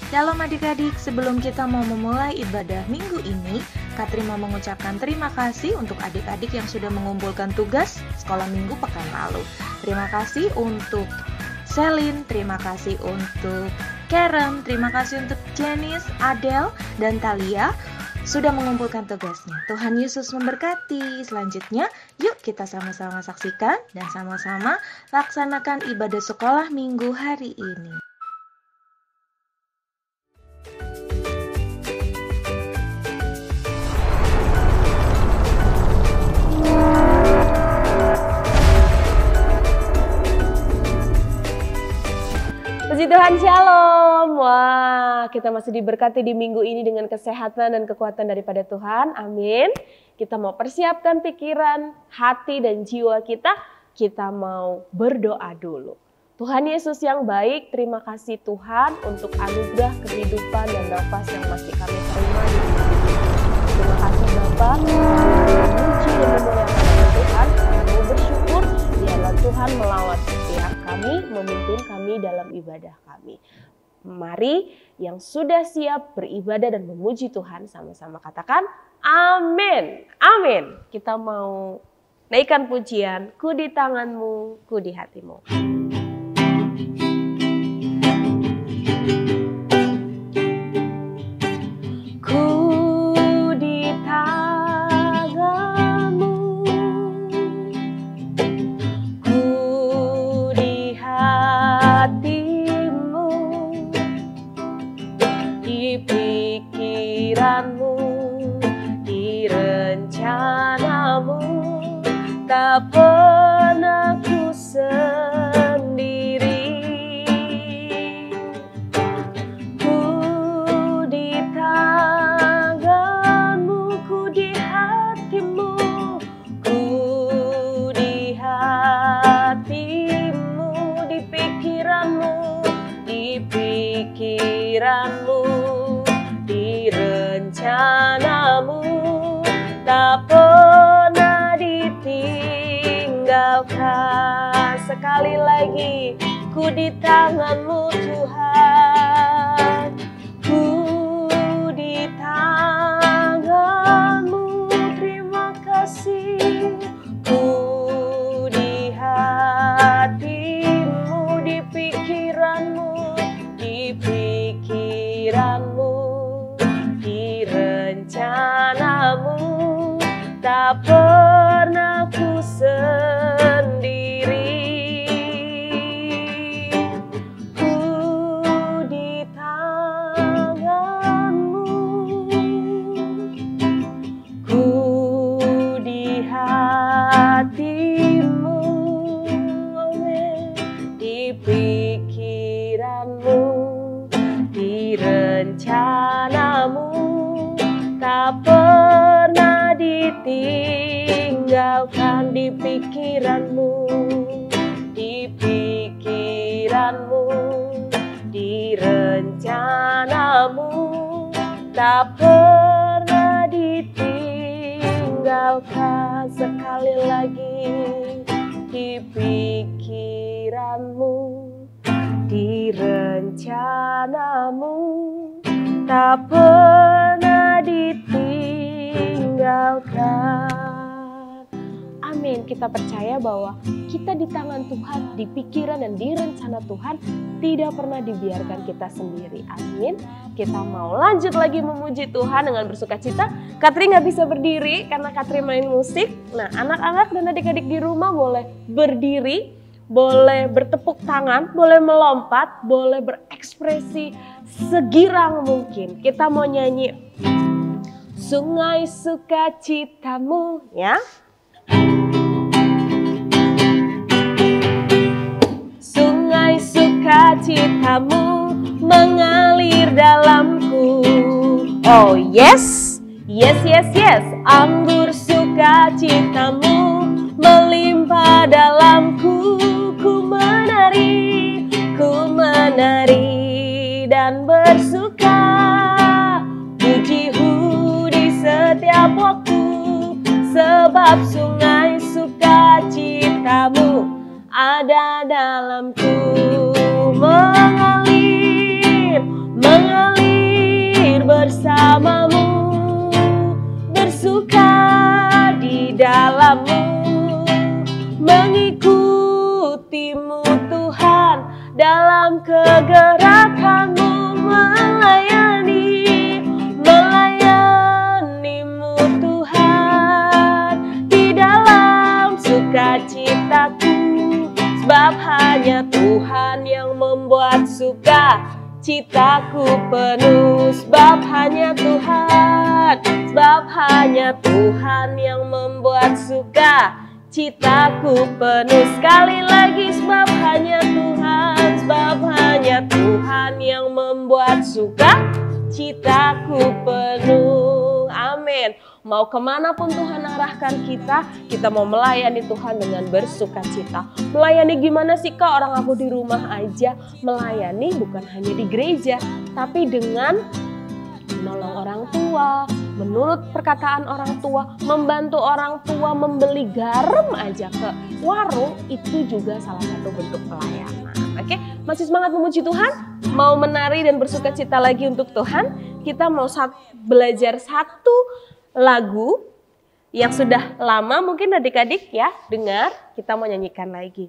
Shalom adik-adik, sebelum kita mau memulai ibadah minggu ini, Katri mau mengucapkan terima kasih untuk adik-adik yang sudah mengumpulkan tugas sekolah minggu pekan lalu. Terima kasih untuk Selin, terima kasih untuk Karen, terima kasih untuk Janice, Adele, dan Talia sudah mengumpulkan tugasnya. Tuhan Yesus memberkati. Selanjutnya, yuk kita sama-sama saksikan dan sama-sama laksanakan ibadah sekolah minggu hari ini. Puji Tuhan, Shalom. Wah, kita masih diberkati di minggu ini dengan kesehatan dan kekuatan daripada Tuhan. Amin. Kita mau persiapkan pikiran, hati, dan jiwa kita. Kita mau berdoa dulu. Tuhan Yesus yang baik, terima kasih Tuhan untuk anugerah kehidupan dan nafas yang masih kami terima di minggu ini. Terima kasih Bapa, kami memuji dan memuliakan Tuhan. Kami mau bersyukur, biarlah Tuhan melawat setiap kami, memimpin kami dalam ibadah kami. Mari yang sudah siap beribadah dan memuji Tuhan sama-sama katakan amin. Amin. Kita mau naikkan pujian, ku di tanganmu, ku di hatimu. Tak pernah ku sendiri, ku di tanganmu, ku di hatimu, ku di hatimu, di pikiranmu, di rencanamu, tak pernah ditinggalkan. Sekali lagi, ku di tanganmu Tuhan, ku di tanganmu, terima kasih. Ku di hatimu, di pikiranmu, di rencanamu, tak pernah ku sendiri. Ku di tanganmu, ku di hatimu, amin. Di pikiranmu, di rencanamu, tak pernah ditinggalkan. Di pikiranmu, di rencanamu, tak pernah ditinggalkan. Sekali lagi, di pikiranmu, di rencanamu, tak pernah ditinggalkan. Amin. Kita percaya bahwa kita di tangan Tuhan, di pikiran dan di rencana Tuhan, tidak pernah dibiarkan kita sendiri. Amin. Kita mau lanjut lagi memuji Tuhan dengan bersukacita. Katri nggak bisa berdiri karena Katri main musik. Nah, anak-anak dan adik-adik di rumah boleh berdiri, boleh bertepuk tangan, boleh melompat, boleh berekspresi segirang mungkin. Kita mau nyanyi Sungai Sukacitamu, ya. Sungai sukacitamu mengalir dalamku. Oh yes, yes, yes, yes. Anggur sukacitamu melimpah dalamku. Ku menari dan bersuka. Pujimu di setiap waktu, sebab sungai sukacitamu ada dalamku. Mengalir dalam kegerakanmu melayanimu Tuhan, di dalam sukacitaku, sebab hanya Tuhan yang membuat sukacitaku penuh, sebab hanya Tuhan yang membuat sukacitaku penuh. Sekali lagi, sebab hanya Tuhan yang membuat sukacitaku penuh. Amin. Mau kemanapun Tuhan arahkan kita mau melayani Tuhan dengan bersukacita. Melayani gimana sih Kak? Orang aku di rumah aja. Melayani bukan hanya di gereja, tapi dengan menolong orang tua, menurut perkataan orang tua, membantu orang tua membeli garam aja ke warung, itu juga salah satu bentuk pelayanan. Oke, masih semangat memuji Tuhan? Mau menari dan bersukacita lagi untuk Tuhan? Kita mau belajar satu lagu yang sudah lama mungkin adik-adik ya dengar, kita mau nyanyikan lagi.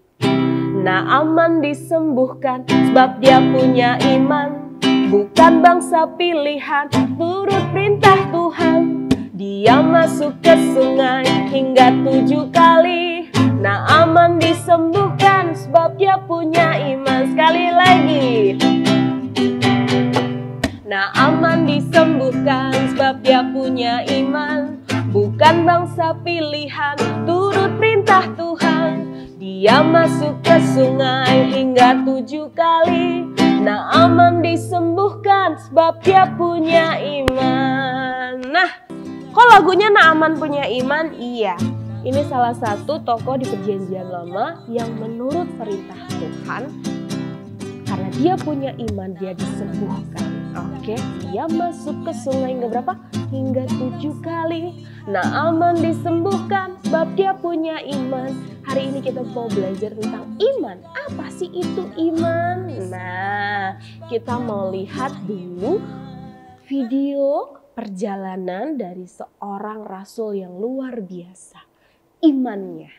Naaman disembuhkan sebab dia punya iman, bukan bangsa pilihan, turut perintah Tuhan. Dia masuk ke sungai hingga 7 kali. Naaman disembuhkan sebab dia punya iman. Sekali lagi. Naaman disembuhkan sebab dia punya iman, bukan bangsa pilihan, turut perintah Tuhan. Dia masuk ke sungai hingga 7 kali. Naaman disembuhkan sebab dia punya iman. Nah, kok lagunya Naaman punya iman? Iya, ini salah satu tokoh di Perjanjian Lama yang menurut perintah Tuhan, karena dia punya iman, dia disembuhkan. Oke, dia masuk ke sungai hingga berapa? Hingga 7 kali. Naaman disembuhkan sebab dia punya iman. Hari ini kita mau belajar tentang iman. Apa sih itu iman? Nah, kita mau lihat dulu video perjalanan dari seorang rasul yang luar biasa. Imannya,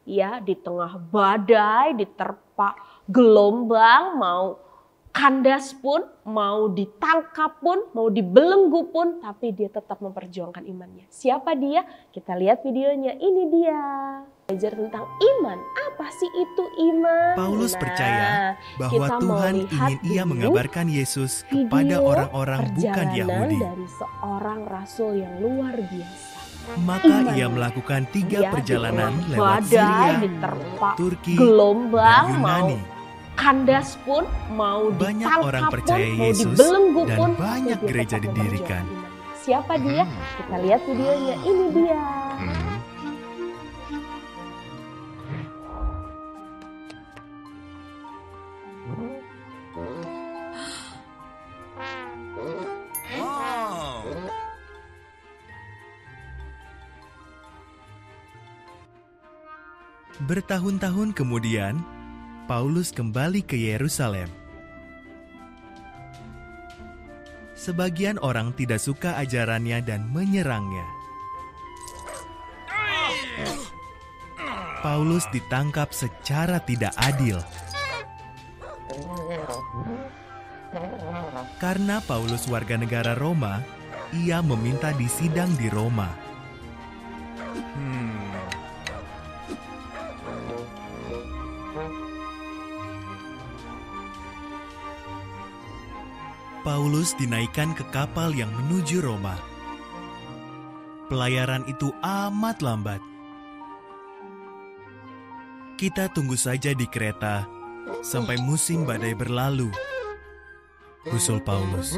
ya, di tengah badai, diterpa gelombang, mau kandas pun, mau ditangkap pun, mau dibelenggu pun, tapi dia tetap memperjuangkan imannya. Siapa dia? Kita lihat videonya, ini dia. Belajar tentang iman. Apa sih itu iman? Paulus percaya bahwa Tuhan ingin ia mengabarkan Yesus kepada orang-orang bukan Yahudi. Dari seorang rasul yang luar biasa. Maka ia melakukan 3 perjalanan lewat badai, Syria, Turki, gelombang, dan Yunani. Kandas pun, mau Banyak ditangkap orang pun, percaya mau Yesus, dibelenggu dan pun, banyak dia gereja tetap didirikan. memperjuangkan imannya. Siapa dia? Kita lihat videonya, ini dia. Bertahun-tahun kemudian, Paulus kembali ke Yerusalem. Sebagian orang tidak suka ajarannya dan menyerangnya. Paulus ditangkap secara tidak adil. Karena Paulus warga negara Roma, ia meminta disidang di Roma. Paulus dinaikkan ke kapal yang menuju Roma. Pelayaran itu amat lambat. Kita tunggu saja di kereta sampai musim badai berlalu, usul Paulus.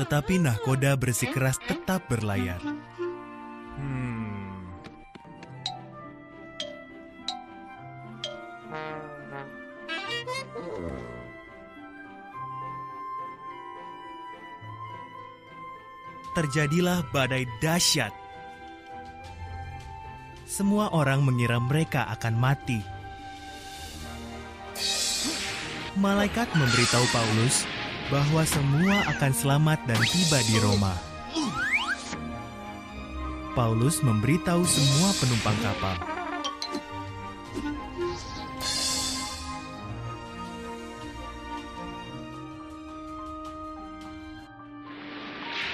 Tetapi nahkoda bersikeras tetap berlayar. Terjadilah badai dahsyat. Semua orang mengira mereka akan mati. Malaikat memberitahu Paulus bahwa semua akan selamat dan tiba di Roma. Paulus memberitahu semua penumpang kapal.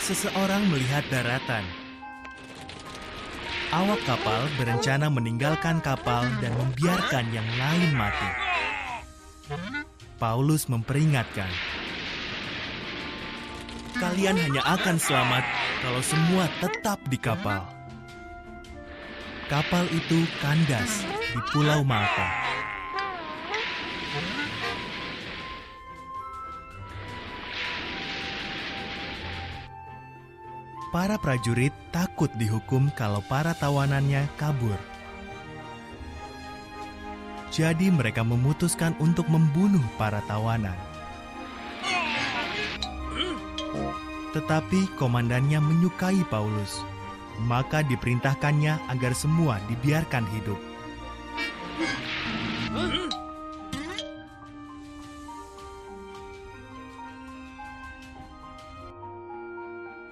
seseorang melihat daratan. Awak kapal berencana meninggalkan kapal dan membiarkan yang lain mati. Paulus memperingatkan, "Kalian hanya akan selamat kalau semua tetap di kapal." Kapal itu kandas di Pulau Malta. Para prajurit takut dihukum kalau para tawanannya kabur. Jadi mereka memutuskan untuk membunuh para tawanan. Tetapi komandannya menyukai Paulus, maka diperintahkannya agar semua dibiarkan hidup.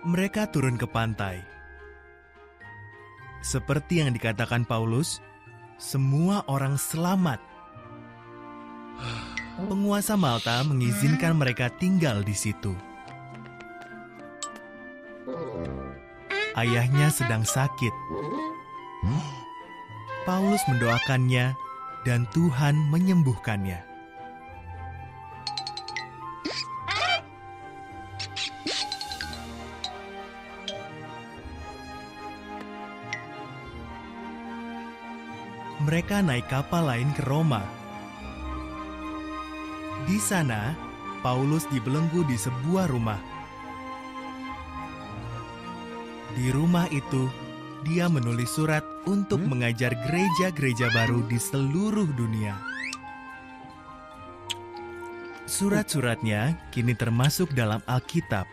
Mereka turun ke pantai. Seperti yang dikatakan Paulus, semua orang selamat. Penguasa Malta mengizinkan mereka tinggal di situ. Ayahnya sedang sakit. Paulus mendoakannya dan Tuhan menyembuhkannya. Mereka naik kapal lain ke Roma. Di sana, Paulus dibelenggu di sebuah rumah. Di rumah itu, dia menulis surat untuk mengajar gereja-gereja baru di seluruh dunia. Surat-suratnya kini termasuk dalam Alkitab.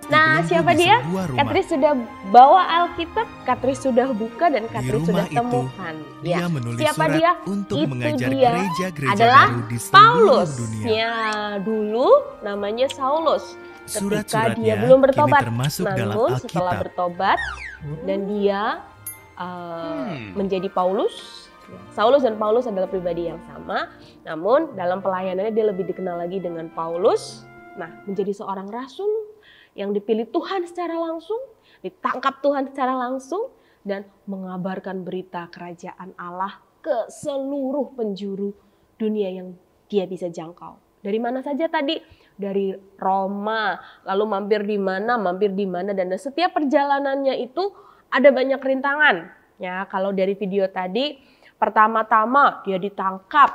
Nah, siapa dia? Katris sudah bawa Alkitab, Katris sudah buka dan Katris sudah temukan. Dia menulis siapa surat dia? untuk Itu mengajar dia gereja-gereja adalah baru di seluruh Paulus. dunia. Ya, dulu namanya Saulus. Ketika Surat-suratnya dia belum bertobat, kini termasuk dalam namun Alkitab. setelah bertobat dan dia menjadi Paulus. Saulus dan Paulus adalah pribadi yang sama, namun dalam pelayanannya dia lebih dikenal lagi dengan Paulus. Nah, menjadi seorang rasul yang dipilih Tuhan secara langsung, ditangkap Tuhan secara langsung, dan mengabarkan berita kerajaan Allah ke seluruh penjuru dunia yang dia bisa jangkau. Dari mana saja tadi? Dari Roma, lalu mampir di mana, dan setiap perjalanannya itu ada banyak rintangan. Ya, kalau dari video tadi, pertama-tama dia ditangkap,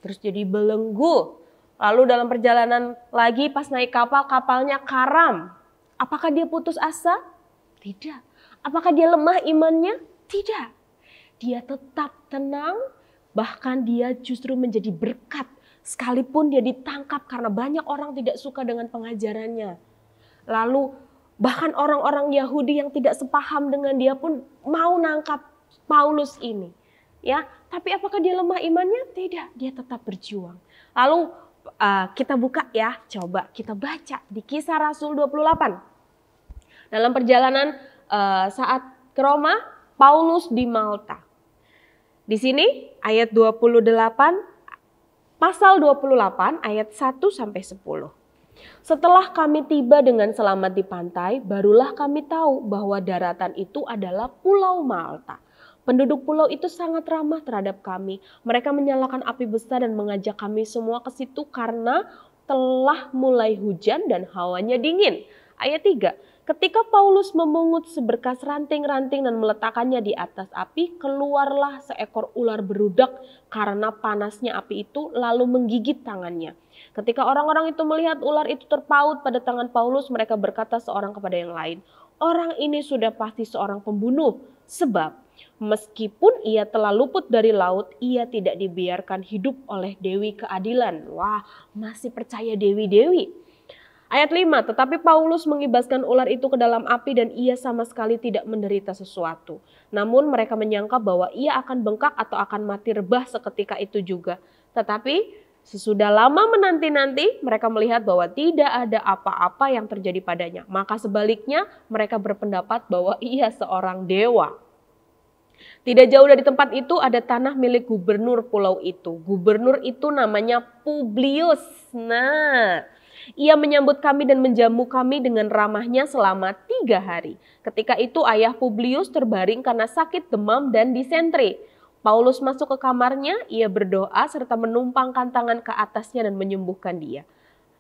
terus jadi belenggu. Lalu dalam perjalanan lagi pas naik kapal, kapalnya karam. Apakah dia putus asa? Tidak. Apakah dia lemah imannya? Tidak. Dia tetap tenang, bahkan dia justru menjadi berkat. Sekalipun dia ditangkap karena banyak orang tidak suka dengan pengajarannya. Lalu bahkan orang-orang Yahudi yang tidak sepaham dengan dia pun mau nangkap Paulus ini. Ya, tapi apakah dia lemah imannya? Tidak, dia tetap berjuang. Lalu kita buka ya, coba kita baca di Kisah Rasul 28. Dalam perjalanan saat ke Roma, Paulus di Malta. Di sini ayat 28, pasal 28 ayat 1 sampai 10. Setelah kami tiba dengan selamat di pantai, barulah kami tahu bahwa daratan itu adalah Pulau Malta. Penduduk pulau itu sangat ramah terhadap kami. Mereka menyalakan api besar dan mengajak kami semua ke situ karena telah mulai hujan dan hawanya dingin. Ayat 3. Ketika Paulus memungut seberkas ranting-ranting dan meletakkannya di atas api, keluarlah seekor ular berudak karena panasnya api itu lalu menggigit tangannya. Ketika orang-orang itu melihat ular itu terpaut pada tangan Paulus, mereka berkata seorang kepada yang lain, "Orang ini sudah pasti seorang pembunuh, sebab meskipun ia telah luput dari laut, ia tidak dibiarkan hidup oleh Dewi Keadilan." Wah, masih percaya dewi-dewi. Ayat 5, tetapi Paulus mengibaskan ular itu ke dalam api dan ia sama sekali tidak menderita sesuatu. Namun mereka menyangka bahwa ia akan bengkak atau akan mati rebah seketika itu juga. Tetapi sesudah lama menanti-nanti mereka melihat bahwa tidak ada apa-apa yang terjadi padanya. Maka sebaliknya mereka berpendapat bahwa ia seorang dewa. Tidak jauh dari tempat itu ada tanah milik gubernur pulau itu. Gubernur itu namanya Publius. Nah, ia menyambut kami dan menjamu kami dengan ramahnya selama 3 hari. Ketika itu ayah Publius terbaring karena sakit demam dan disentri. Paulus masuk ke kamarnya, ia berdoa serta menumpangkan tangan ke atasnya dan menyembuhkan dia.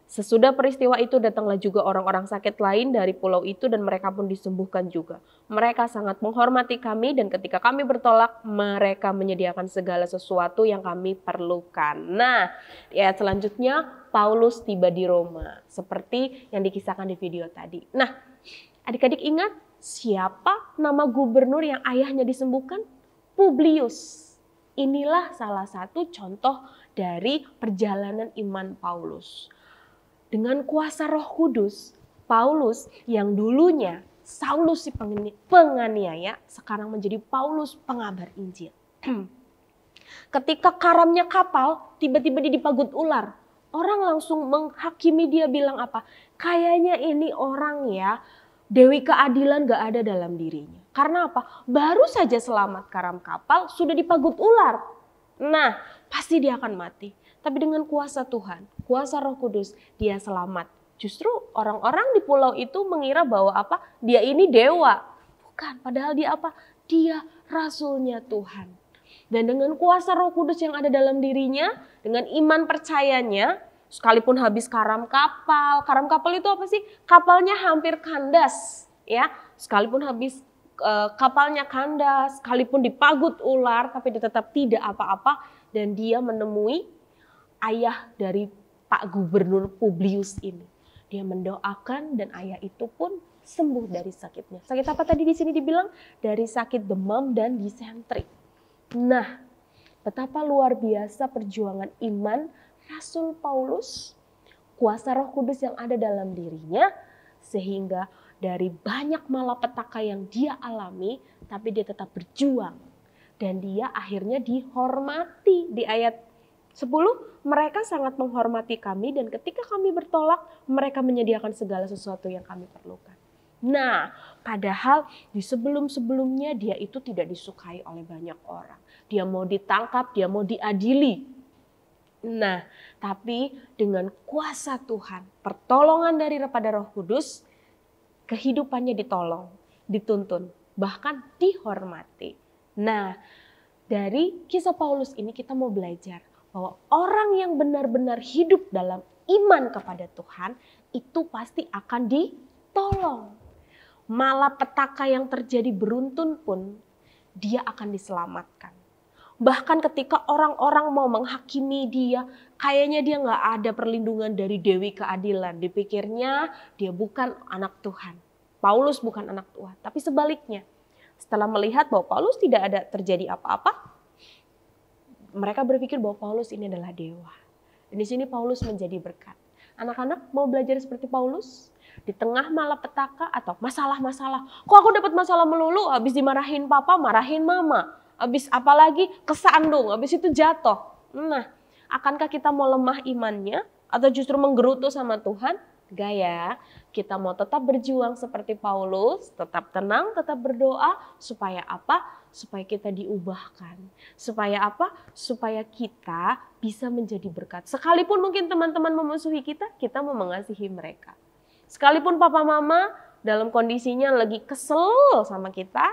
Sesudah peristiwa itu datanglah juga orang-orang sakit lain dari pulau itu dan mereka pun disembuhkan juga. Mereka sangat menghormati kami dan ketika kami bertolak mereka menyediakan segala sesuatu yang kami perlukan. Nah, di ayat selanjutnya Paulus tiba di Roma seperti yang dikisahkan di video tadi. Nah, adik-adik ingat siapa nama gubernur yang ayahnya disembuhkan? Publius. Inilah salah satu contoh dari perjalanan iman Paulus. Dengan kuasa Roh Kudus, Paulus yang dulunya Saulus si penganiaya, sekarang menjadi Paulus pengabar Injil. Ketika karamnya kapal, tiba-tiba dia dipagut ular. Orang langsung menghakimi dia bilang apa? Kayaknya ini orang ya, Dewi keadilan gak ada dalam dirinya. Karena apa? Baru saja selamat karam kapal, sudah dipagut ular. Nah, pasti dia akan mati. Tapi dengan kuasa Tuhan, kuasa Roh Kudus, dia selamat. Justru orang-orang di pulau itu mengira bahwa apa? Dia ini dewa. Bukan, padahal dia apa? Dia rasulnya Tuhan. Dan dengan kuasa Roh Kudus yang ada dalam dirinya, dengan iman percayanya, sekalipun habis karam kapal itu apa sih? Kapalnya hampir kandas, ya. Sekalipun habis kapalnya kandas, sekalipun dipagut ular, tapi dia tetap tidak apa-apa dan dia menemui ayah dari Pak Gubernur Publius ini. Dia mendoakan dan ayah itu pun sembuh dari sakitnya. Sakit apa tadi di sini dibilang? Dari sakit demam dan disentri. Nah, betapa luar biasa perjuangan iman Rasul Paulus, kuasa Roh Kudus yang ada dalam dirinya, sehingga dari banyak malapetaka yang dia alami, tapi dia tetap berjuang. Dan dia akhirnya dihormati. Di ayat 10, mereka sangat menghormati kami dan ketika kami bertolak, mereka menyediakan segala sesuatu yang kami perlukan. Nah, padahal di sebelum-sebelumnya dia itu tidak disukai oleh banyak orang. Dia mau ditangkap, dia mau diadili. Nah, tapi dengan kuasa Tuhan, pertolongan daripada Roh Kudus, kehidupannya ditolong, dituntun, bahkan dihormati. Nah, dari kisah Paulus ini kita mau belajar bahwa orang yang benar-benar hidup dalam iman kepada Tuhan itu pasti akan ditolong. Malapetaka yang terjadi beruntun pun dia akan diselamatkan. Bahkan ketika orang-orang mau menghakimi dia, kayaknya dia nggak ada perlindungan dari Dewi keadilan. Dipikirnya dia bukan anak Tuhan. Paulus bukan anak Tuhan, tapi sebaliknya. Setelah melihat bahwa Paulus tidak ada terjadi apa-apa, mereka berpikir bahwa Paulus ini adalah dewa. Dan di sini Paulus menjadi berkat. Anak-anak mau belajar seperti Paulus? Di tengah malapetaka atau masalah-masalah. Kok aku dapat masalah melulu? Habis dimarahin papa, marahin mama. Habis apalagi kesandung, habis itu jatuh. Nah, akankah kita mau lemah imannya? Atau justru menggerutu sama Tuhan? Enggak ya, kita mau tetap berjuang seperti Paulus, tetap tenang, tetap berdoa, supaya apa? Supaya kita diubahkan. Supaya apa? Supaya kita bisa menjadi berkat. Sekalipun mungkin teman-teman memusuhi kita, kita mau mengasihi mereka. Sekalipun papa mama dalam kondisinya lagi kesel sama kita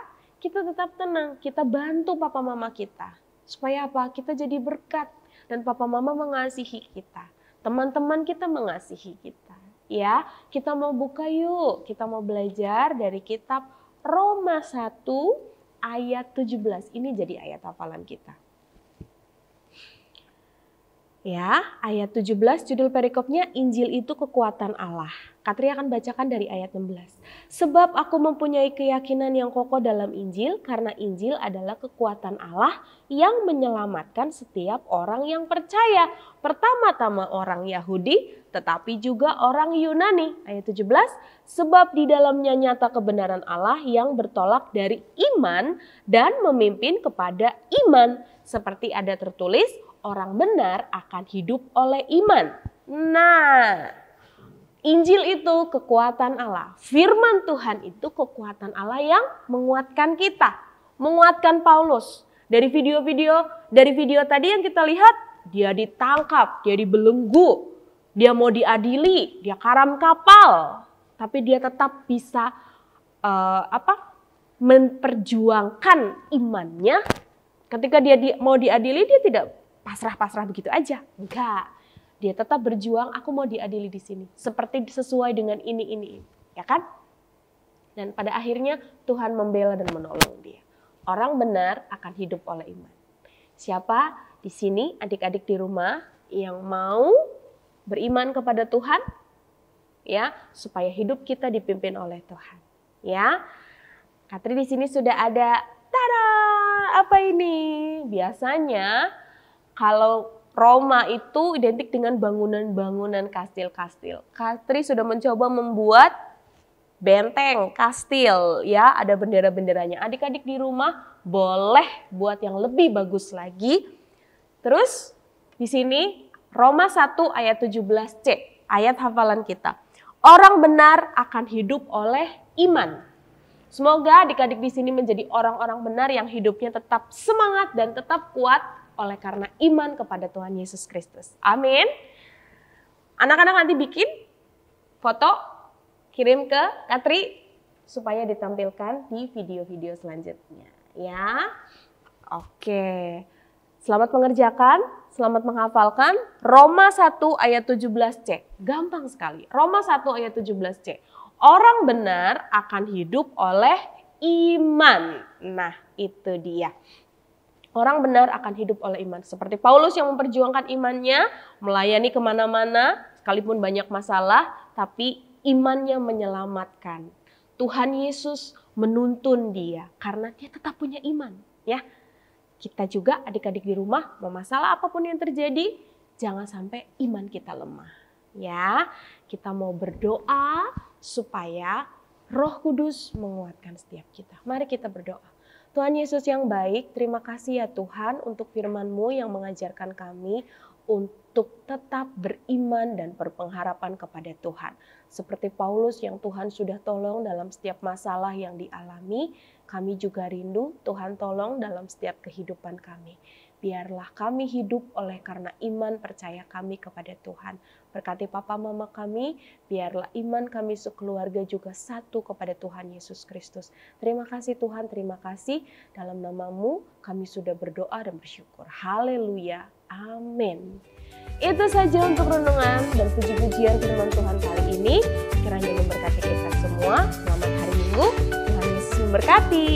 tetap tenang, kita bantu papa mama kita. Supaya apa? Kita jadi berkat dan papa mama mengasihi kita. Teman-teman kita mengasihi kita. Ya, kita mau buka yuk. Kita mau belajar dari kitab Roma 1 ayat 17. Ini jadi ayat hafalan kita. Ya, ayat 17 judul perikopnya Injil itu kekuatan Allah. Katri akan bacakan dari ayat 16. Sebab aku mempunyai keyakinan yang kokoh dalam Injil karena Injil adalah kekuatan Allah yang menyelamatkan setiap orang yang percaya. Pertama-tama orang Yahudi tetapi juga orang Yunani. Ayat 17, sebab di dalamnya nyata kebenaran Allah yang bertolak dari iman dan memimpin kepada iman. Seperti ada tertulis, orang benar akan hidup oleh iman. Nah, Injil itu kekuatan Allah. Firman Tuhan itu kekuatan Allah yang menguatkan kita. menguatkan Paulus. Dari video tadi yang kita lihat, dia ditangkap, dia dibelenggu, dia mau diadili, dia karam kapal, tapi dia tetap bisa memperjuangkan imannya. Ketika dia mau diadili, dia tidak pasrah-pasrah begitu aja. Enggak. Dia tetap berjuang, aku mau diadili di sini. Seperti sesuai dengan ini. Ya kan? Dan pada akhirnya Tuhan membela dan menolong dia. Orang benar akan hidup oleh iman. Siapa di sini adik-adik di rumah yang mau beriman kepada Tuhan? Ya, supaya hidup kita dipimpin oleh Tuhan. Ya. Katri di sini sudah ada, tada, apa ini? Biasanya kalau Roma itu identik dengan bangunan-bangunan kastil-kastil. Katri sudah mencoba membuat benteng, kastil, ya, ada bendera-benderanya. Adik-adik di rumah boleh buat yang lebih bagus lagi. Terus di sini Roma 1 ayat 17c, ayat hafalan kita. Orang benar akan hidup oleh iman. Semoga adik-adik di sini menjadi orang-orang benar yang hidupnya tetap semangat dan tetap kuat oleh karena iman kepada Tuhan Yesus Kristus. Amin. Anak-anak nanti bikin foto, kirim ke Katri supaya ditampilkan di video-video selanjutnya. Ya, oke. Selamat mengerjakan, selamat menghafalkan Roma 1 ayat 17c. Gampang sekali. Roma 1 ayat 17c. Orang benar akan hidup oleh iman. Nah, itu dia. Orang benar akan hidup oleh iman. Seperti Paulus yang memperjuangkan imannya, melayani kemana-mana, sekalipun banyak masalah, tapi imannya menyelamatkan. Tuhan Yesus menuntun dia karena dia tetap punya iman. Ya, kita juga adik-adik di rumah, mau masalah apapun yang terjadi, jangan sampai iman kita lemah. Ya, kita mau berdoa supaya Roh Kudus menguatkan setiap kita. Mari kita berdoa. Tuhan Yesus yang baik, terima kasih ya Tuhan untuk firman-Mu yang mengajarkan kami untuk tetap beriman dan berpengharapan kepada Tuhan. Seperti Paulus yang Tuhan sudah tolong dalam setiap masalah yang dialami, kami juga rindu Tuhan tolong dalam setiap kehidupan kami. Biarlah kami hidup oleh karena iman percaya kami kepada Tuhan. Berkati papa mama kami, biarlah iman kami sekeluarga juga satu kepada Tuhan Yesus Kristus. Terima kasih Tuhan, terima kasih. Dalam nama-Mu kami sudah berdoa dan bersyukur. Haleluya. Amin. Itu saja untuk renungan dan puji-pujian firman Tuhan kali ini. Kiranya memberkati kita semua. Selamat hari Minggu. Tuhan Yesus memberkati.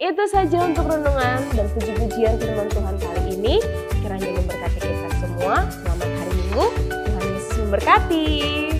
Itu saja untuk renungan dan puji-pujian firman Tuhan kali ini. Kiranya memberkati kita semua. Selamat hari Minggu. Tuhan Yesus memberkati.